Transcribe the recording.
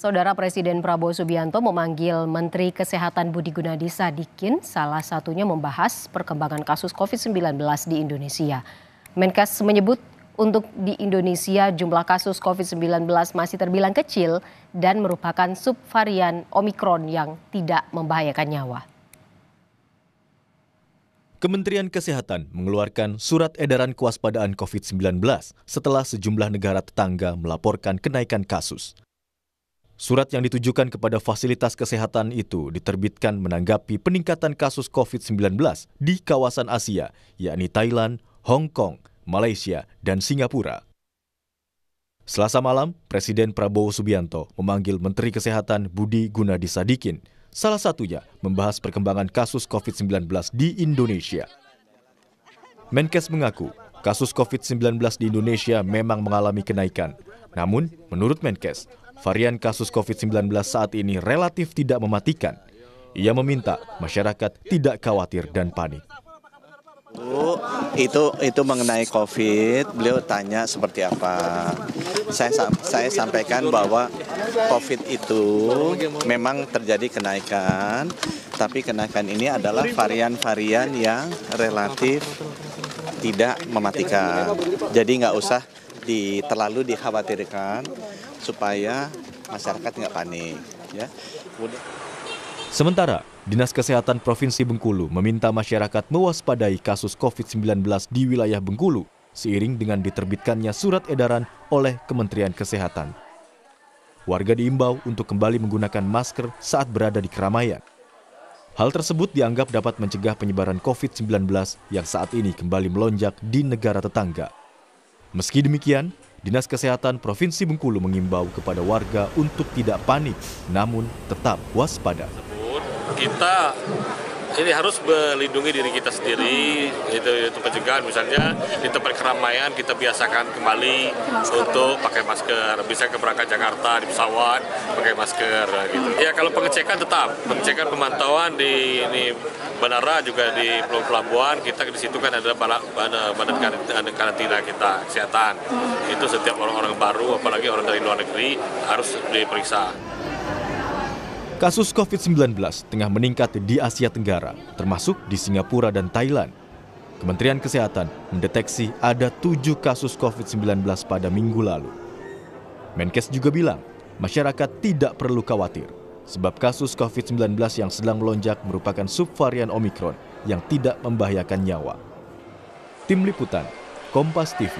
Saudara Presiden Prabowo Subianto memanggil Menteri Kesehatan Budi Gunadi Sadikin, salah satunya membahas perkembangan kasus COVID-19 di Indonesia. Menkes menyebut untuk di Indonesia jumlah kasus COVID-19 masih terbilang kecil dan merupakan subvarian Omikron yang tidak membahayakan nyawa. Kementerian Kesehatan mengeluarkan surat edaran kewaspadaan COVID-19 setelah sejumlah negara tetangga melaporkan kenaikan kasus. Surat yang ditujukan kepada fasilitas kesehatan itu diterbitkan menanggapi peningkatan kasus COVID-19 di kawasan Asia, yakni Thailand, Hong Kong, Malaysia, dan Singapura. Selasa malam, Presiden Prabowo Subianto memanggil Menteri Kesehatan Budi Gunadi Sadikin, salah satunya membahas perkembangan kasus COVID-19 di Indonesia. Menkes mengaku kasus COVID-19 di Indonesia memang mengalami kenaikan. Namun, menurut Menkes, varian kasus COVID-19 saat ini relatif tidak mematikan. Ia meminta masyarakat tidak khawatir dan panik. Itu mengenai COVID, beliau tanya seperti apa. Saya sampaikan bahwa COVID itu memang terjadi kenaikan, tapi kenaikan ini adalah varian-varian yang relatif tidak mematikan. Jadi nggak usah terlalu dikhawatirkan supaya masyarakat nggak panik. Ya. Sementara, Dinas Kesehatan Provinsi Bengkulu meminta masyarakat mewaspadai kasus COVID-19 di wilayah Bengkulu seiring dengan diterbitkannya surat edaran oleh Kementerian Kesehatan. Warga diimbau untuk kembali menggunakan masker saat berada di keramaian. Hal tersebut dianggap dapat mencegah penyebaran COVID-19 yang saat ini kembali melonjak di negara tetangga. Meski demikian, Dinas Kesehatan Provinsi Bengkulu mengimbau kepada warga untuk tidak panik, namun tetap waspada. Kita ini harus melindungi diri kita sendiri, itu pencegahan. Misalnya di tempat keramaian kita biasakan kembali untuk pakai masker. Bisa ke berangkat Jakarta di pesawat pakai masker gitu. Ya kalau pengecekan tetap, pengecekan pemantauan di bandara juga di pelabuhan kita di situ kan ada badan karantina kita kesehatan. Itu setiap orang-orang baru apalagi orang dari luar negeri harus diperiksa. Kasus COVID-19 tengah meningkat di Asia Tenggara, termasuk di Singapura dan Thailand. Kementerian Kesehatan mendeteksi ada 7 kasus COVID-19 pada minggu lalu. Menkes juga bilang, masyarakat tidak perlu khawatir, sebab kasus COVID-19 yang sedang melonjak merupakan subvarian Omikron yang tidak membahayakan nyawa. Tim Liputan, Kompas TV.